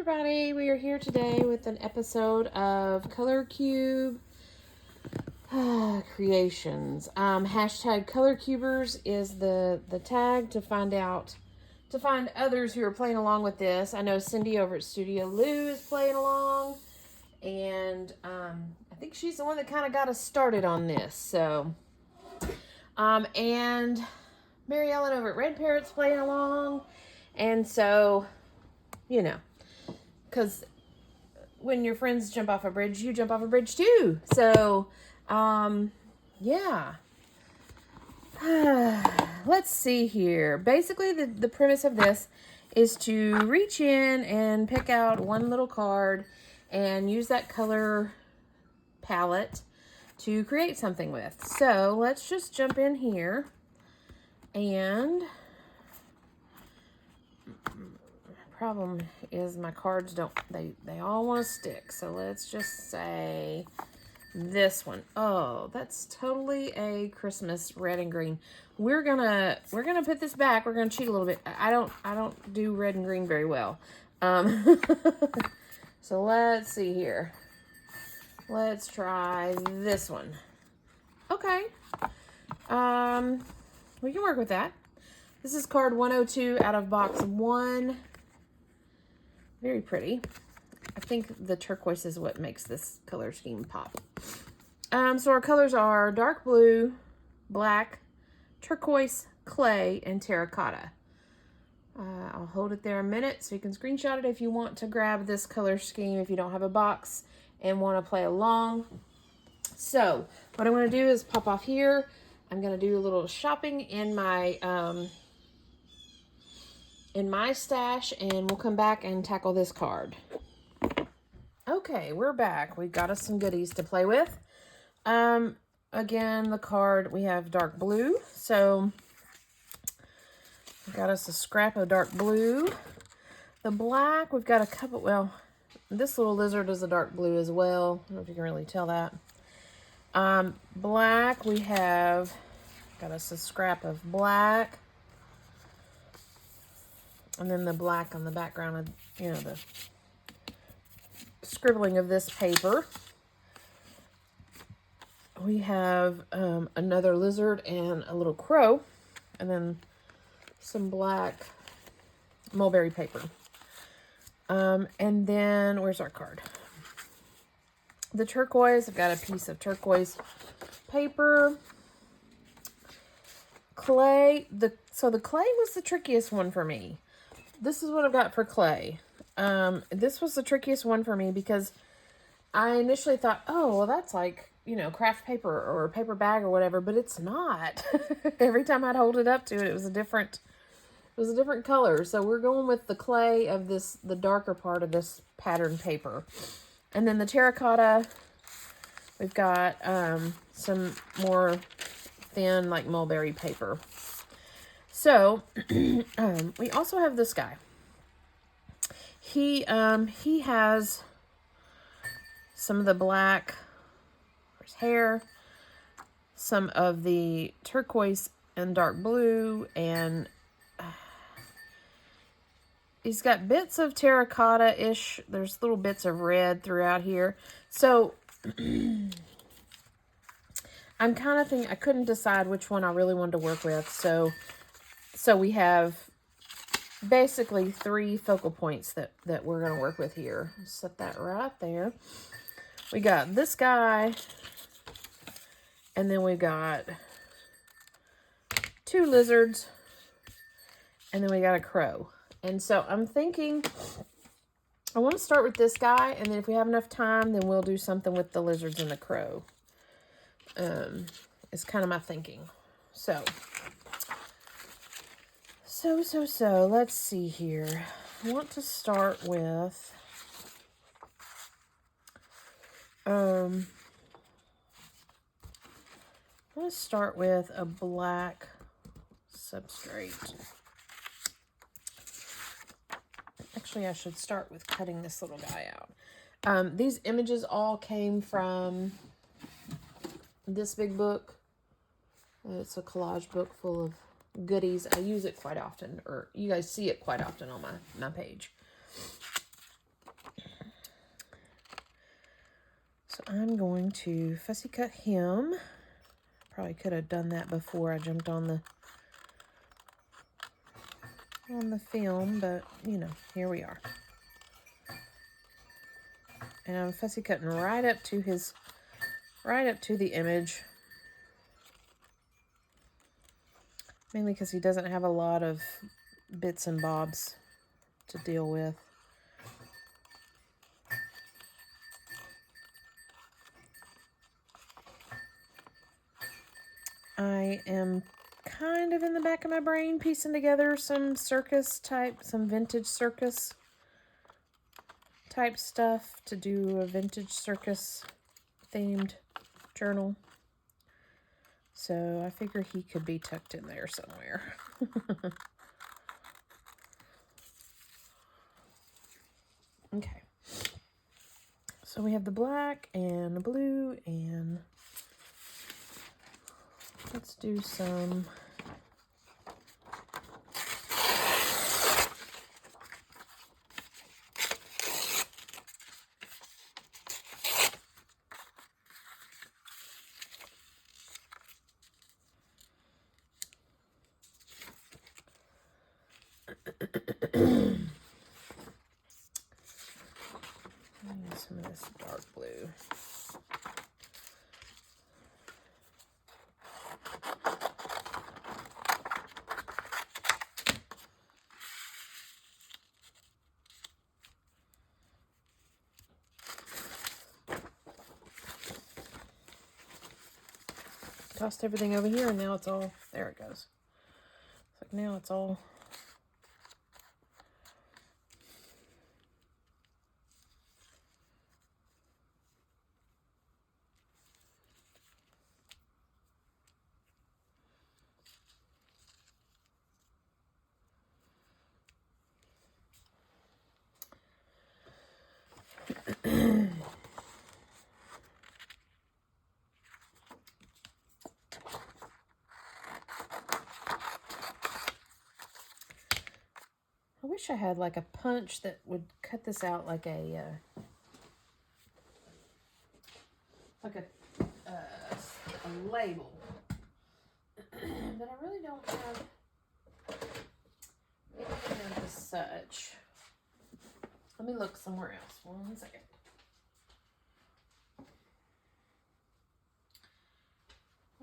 everybody, we are here today with an episode of Color Cube Creations. Hashtag Color Cubers is the tag to find others who are playing along with this. I know Cindy over at Studio Lou is playing along, and I think she's the one that kind of got us started on this. So, and Mary Ellen over at Red Parrot's playing along, and so, you know, because when your friends jump off a bridge, you jump off a bridge too. So, yeah. Let's see here. Basically, the premise of this is to reach in and pick out one little card and use that color palette to create something with. So, let's just jump in here and... problem is my cards they all want to stick. So let's just say this one. Oh, that's totally a Christmas red and green. We're gonna put this back. We're gonna cheat a little bit. I don't do red and green very well. So let's see here. Let's try this one. Okay. We can work with that. This is card 102 out of box 1. Very pretty. I think the turquoise is what makes this color scheme pop. So our colors are dark blue, black, turquoise, clay, and terracotta. I'll hold it there a minute so you can screenshot it if you want to grab this color scheme if you don't have a box and want to play along. So what I'm going to do is pop off here. I'm going to do a little shopping in my stash, and we'll come back and tackle this card. Okay, we're back. We got us some goodies to play with. Again, the card, we have dark blue. So, we got us a scrap of dark blue. The black, we've got a couple, well, this little lizard is a dark blue as well. I don't know if you can really tell that. Black, we have, got us a scrap of black. And then the black on the background of, the scribbling of this paper. We have another lizard and a little crow. And then some black mulberry paper. And then, where's our card? The turquoise, I've got a piece of turquoise paper. Clay, so the clay was the trickiest one for me. This is what I've got for clay. This was the trickiest one for me because I initially thought, oh, well, that's like, craft paper or a paper bag or whatever, but it's not. Every time I'd hold it up to it, it was a different color. So we're going with the clay of the darker part of this pattern paper. And then the terracotta, we've got some more thin, like mulberry paper. So, we also have this guy. He has some of the black for his hair, some of the turquoise and dark blue, and he's got bits of terracotta-ish. There's little bits of red throughout here. So, I'm kind of thinking, I couldn't decide which one I really wanted to work with, so we have basically 3 focal points that we're going to work with here. Set that right there. We got this guy, and then we got 2 lizards, and then we got a crow. And so I'm thinking I want to start with this guy, and then if we have enough time, then we'll do something with the lizards and the crow. It's kind of my thinking. So, let's see here. I want to start with, a black substrate. Actually, I should start with cutting this little guy out. These images all came from this big book. It's a collage book full of goodies. I use it quite often, or you guys see it quite often on my page. So I'm going to fussy cut him. Probably could have done that before I jumped on the film, but you know, here we are. And I'm fussy cutting right up to the image. Mainly because he doesn't have a lot of bits and bobs to deal with. I am kind of in the back of my brain piecing together some vintage circus type stuff to do a vintage circus themed journal. So I figure he could be tucked in there somewhere. Okay. So we have the black and the blue, and let's do some some of this dark blue. Tossed everything over here, and now it's all, there it goes. It's like now it's all I wish I had like a punch that would cut this out like a label, but I really don't have anything as such. Let me look somewhere else. 1 second.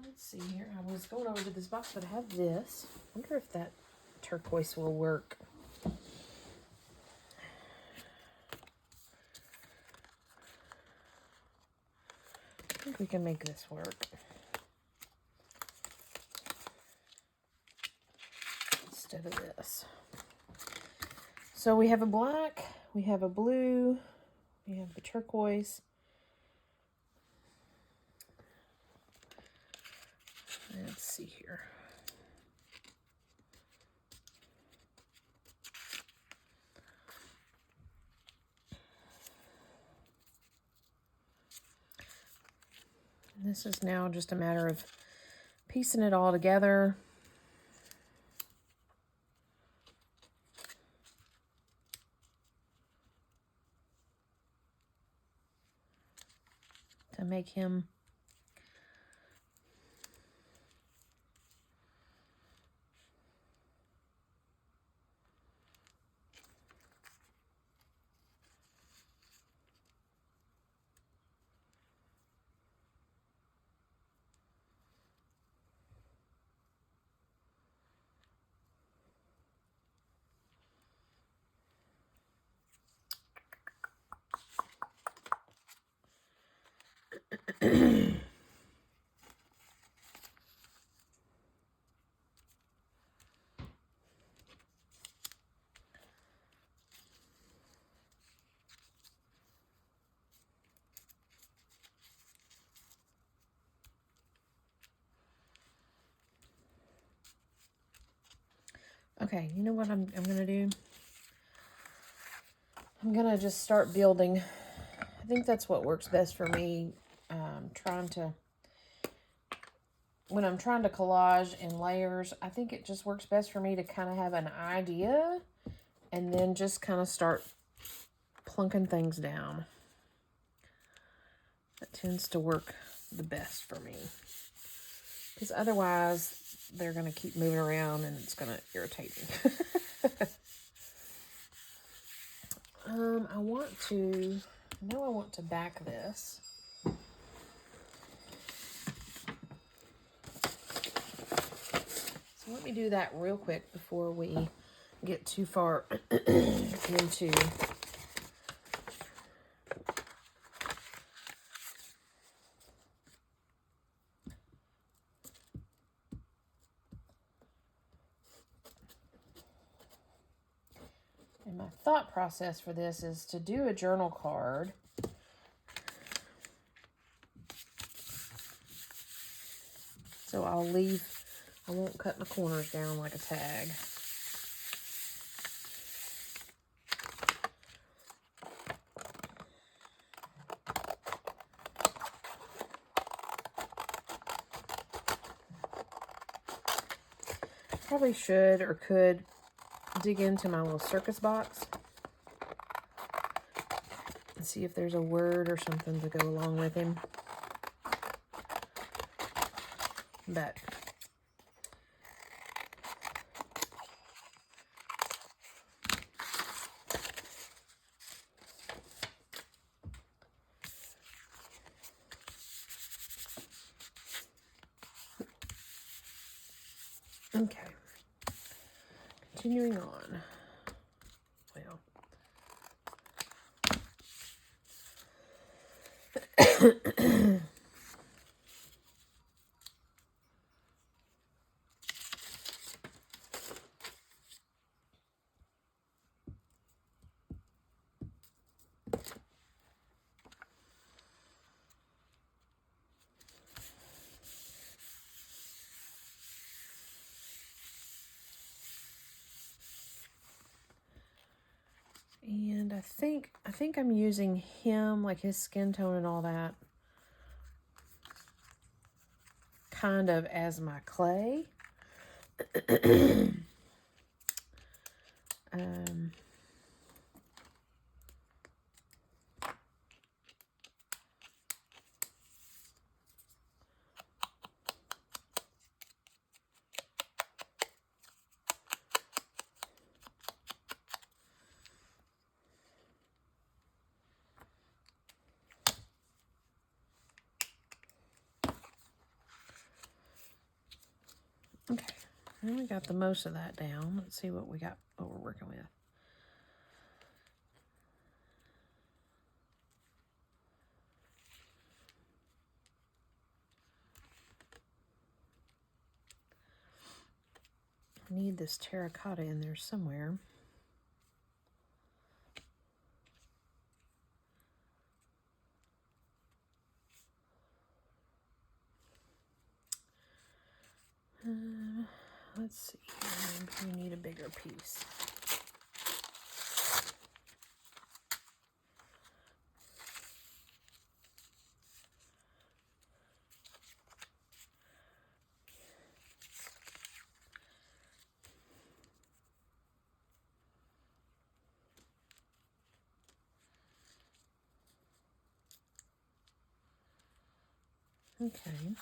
Let's see here. I was going over to this box, but I have this. I wonder if that turquoise will work. I think we can make this work. Instead of this. So we have a black, we have a blue, we have the turquoise. Let's see here. And this is now just a matter of piecing it all together. To make him okay, you know what I'm gonna do? I'm gonna just start building. I think that's what works best for me. When I'm trying to collage in layers, I think it just works best for me to kind of have an idea and then just kind of start plunking things down. That tends to work the best for me. Because otherwise, they're going to keep moving around and it's going to irritate me. I want to back this. So let me do that real quick before we get too far into and my thought process for this is to do a journal card. So I won't cut my corners down like a tag. Probably should or could dig into my little circus box and see if there's a word or something to go along with him. But okay. Continuing on. Well. And I think I'm using him, like his skin tone and all that, kind of as my clay. Okay, now we got the most of that down. Let's see what we're working with. I need this terracotta in there somewhere. Let's see here. Maybe we need a bigger piece. Okay.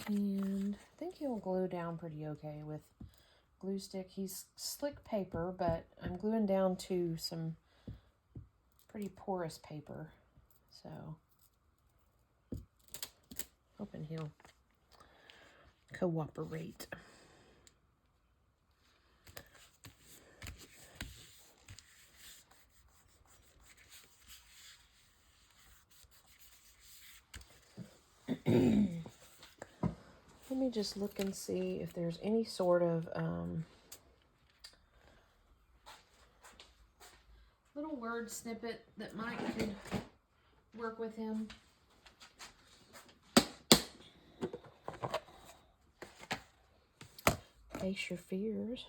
And I think he'll glue down pretty okay with glue stick. He's slick paper, but I'm gluing down to some pretty porous paper. So, hoping he'll cooperate. Let me just look and see if there's any sort of little word snippet that Mike could work with him. Face your fears.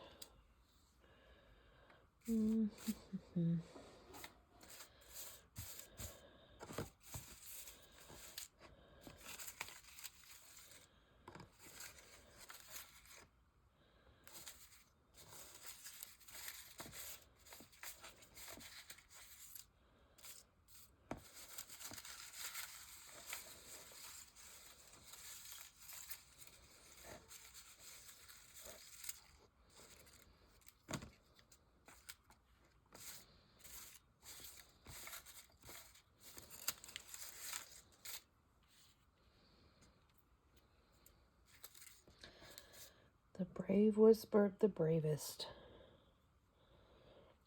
The brave whispered the bravest.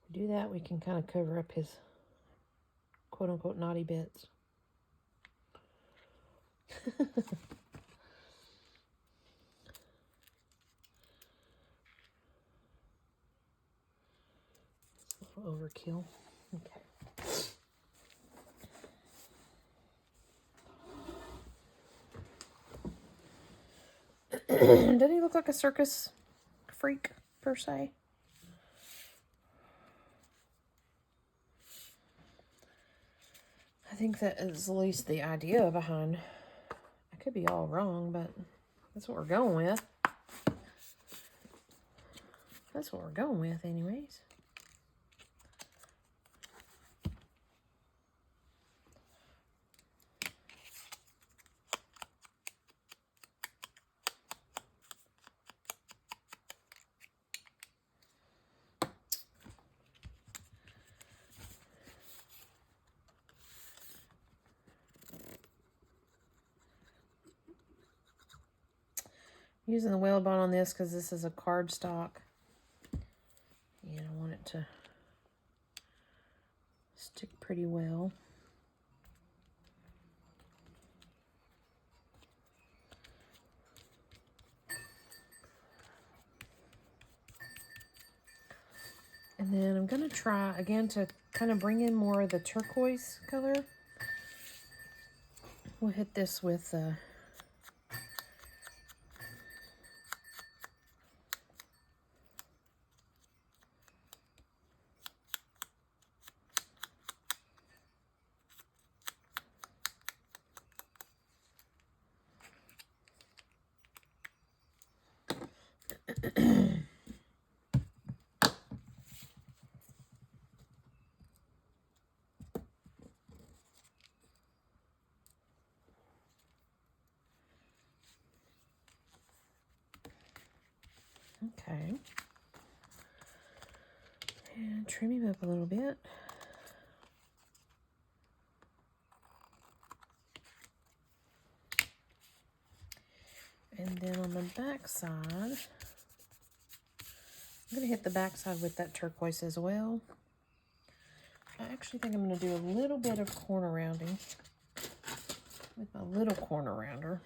If we do that, we can kind of cover up his quote-unquote naughty bits. It's a little overkill. Okay. Doesn't he look like a circus freak, per se? I think that is at least the idea behind. I could be all wrong, but that's what we're going with. That's what we're going with, anyways. Using the Whalebone on this because this is a cardstock. And I want it to stick pretty well. And then I'm going to try, again, to kind of bring in more of the turquoise color. We'll hit this with okay. And trim him up a little bit. And then on the back side, I'm going to hit the back side with that turquoise as well. I actually think I'm going to do a little bit of corner rounding with my little corner rounder.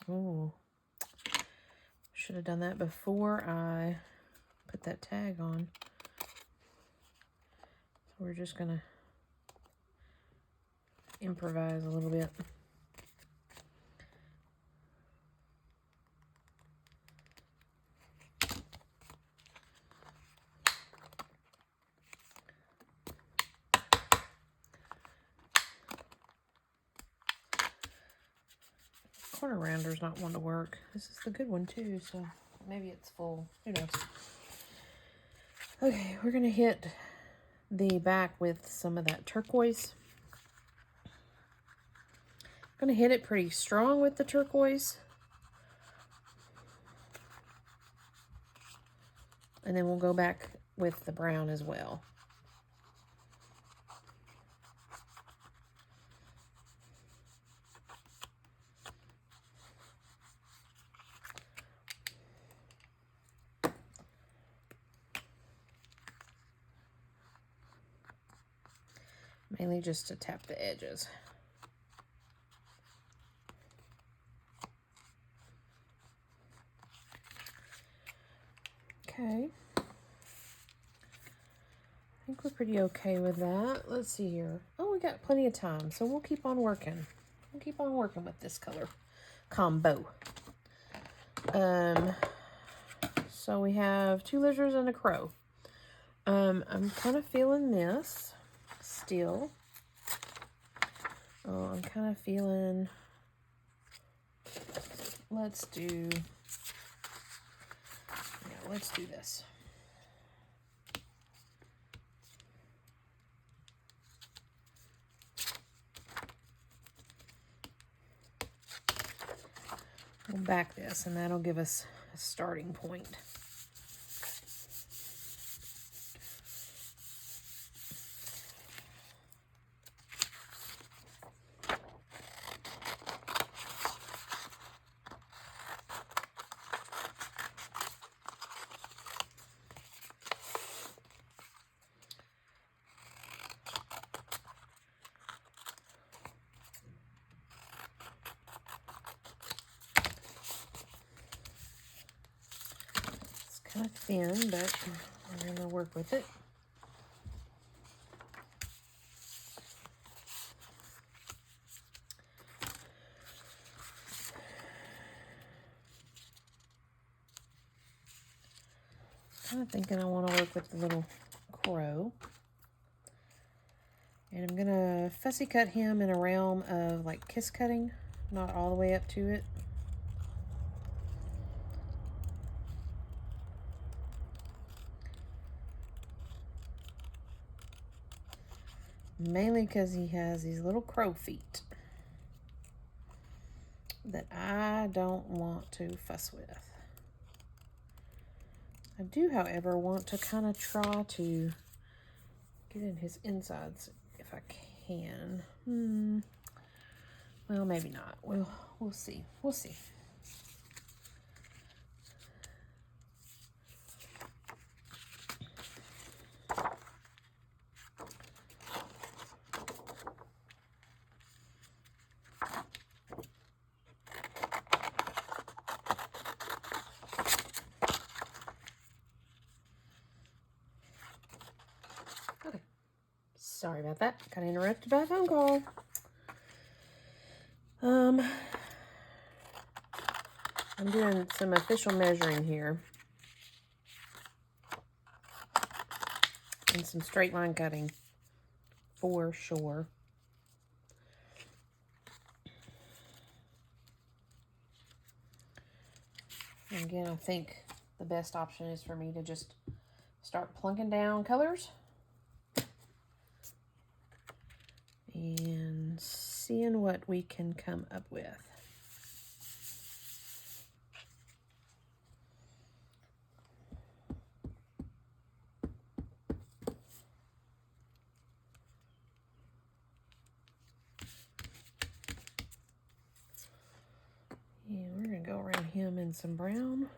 Oh, should have done that before I put that tag on. So we're just going to improvise a little bit. Corner rounder's not one to work. This is the good one too, so maybe it's full. Who knows? Okay, we're gonna hit the back with some of that turquoise. I'm gonna hit it pretty strong with the turquoise. And then we'll go back with the brown as well. Mainly just to tap the edges. Okay. I think we're pretty okay with that. Let's see here. Oh, we got plenty of time, so we'll keep on working. We'll keep on working with this color combo. So we have 2 lizards and a crow. I'm kind of feeling this still. Oh, I'm kind of feeling, let's do this. We'll back this, and that'll give us a starting point. Kind of thin, but we're going to work with it. Kind of thinking I want to work with the little crow. And I'm going to fussy cut him in a realm of like kiss cutting, not all the way up to it. Mainly because he has these little crow feet that I don't want to fuss with. I do, however, want to kind of try to get in his insides if I can. Well, maybe not. We'll see. We'll see. Sorry about that. Got interrupted by a phone call. I'm doing some official measuring here. And some straight line cutting. For sure. And again, I think the best option is for me to just start plunking down colors. And seeing what we can come up with. And we're going to go around him in some brown.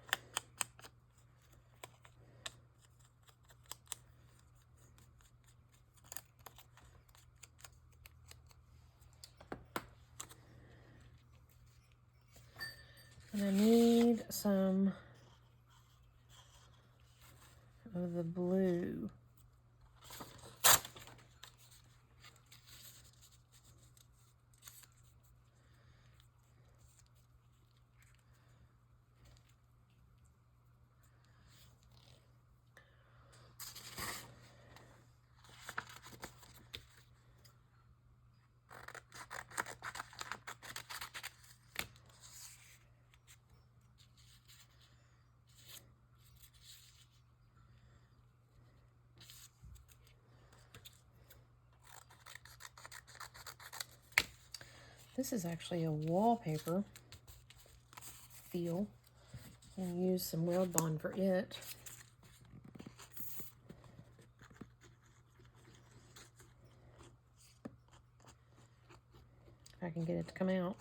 And I need some of the blue. This is actually a wallpaper feel. And use some Weld Bond for it. If I can get it to come out.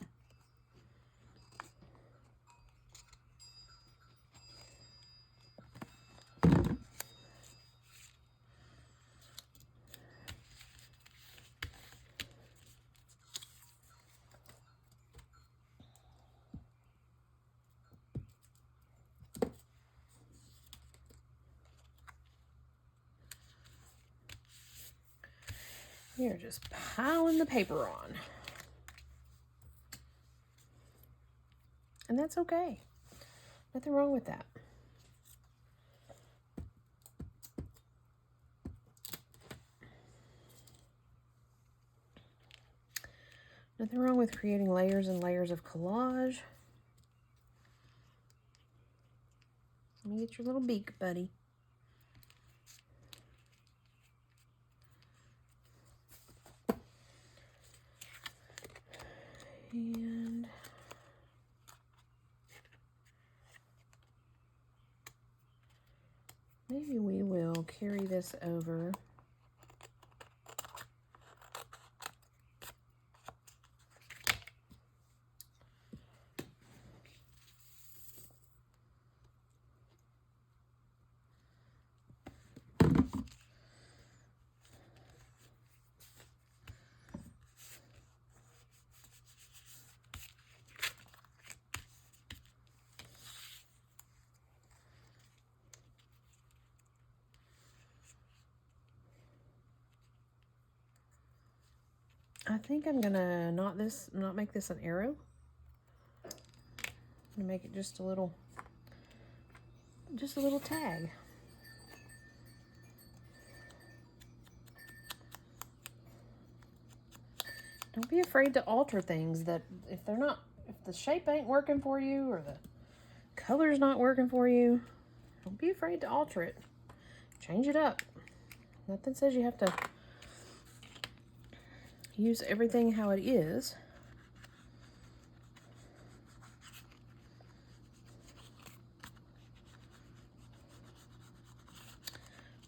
We are just piling the paper on. And that's okay. Nothing wrong with that. Nothing wrong with creating layers and layers of collage. Let me get your little beak, buddy. And maybe we will carry this over. I think I'm gonna not make this an arrow. I'm gonna make it just a little tag. Don't be afraid to alter things that if the shape ain't working for you or the color's not working for you, don't be afraid to alter it. Change it up. Nothing says you have to use everything how it is.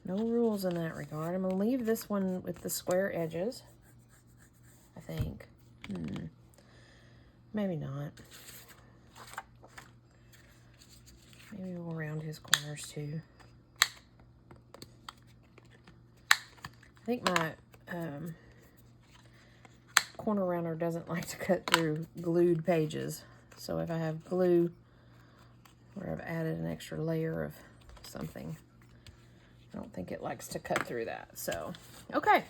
No rules in that regard. I'm going to leave this one with the square edges, I think. Maybe not. Maybe we'll round his corners too. I think my corner rounder doesn't like to cut through glued pages. So if I have glue where I've added an extra layer of something, I don't think it likes to cut through that. So, okay.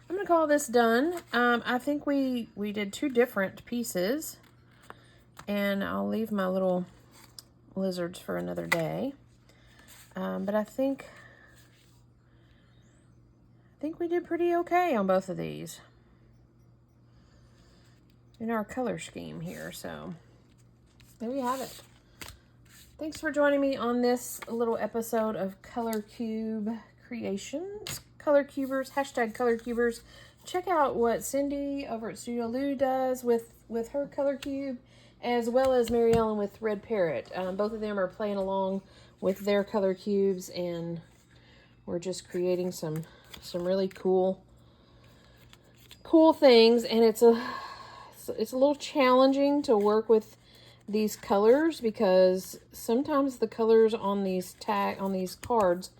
I'm going to call this done. I think we did 2 different pieces. And I'll leave my little lizards for another day. But I think we did pretty okay on both of these in our color scheme here. So there you have it. Thanks for joining me on this little episode of Color Cube Creations. Color Cubers, hashtag Color Cubers. Check out what Cindy over at Studio Lou does with her Color Cube, as well as Mary Ellen with Red Parrot. Both of them are playing along with their Color Cubes, and we're just creating some really cool things. And it's a little challenging to work with these colors because sometimes the colors on these cards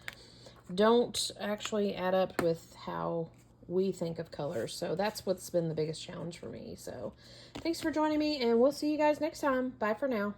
don't actually add up with how we think of colors. So that's what's been the biggest challenge for me. So thanks for joining me, and we'll see you guys next time. Bye for now.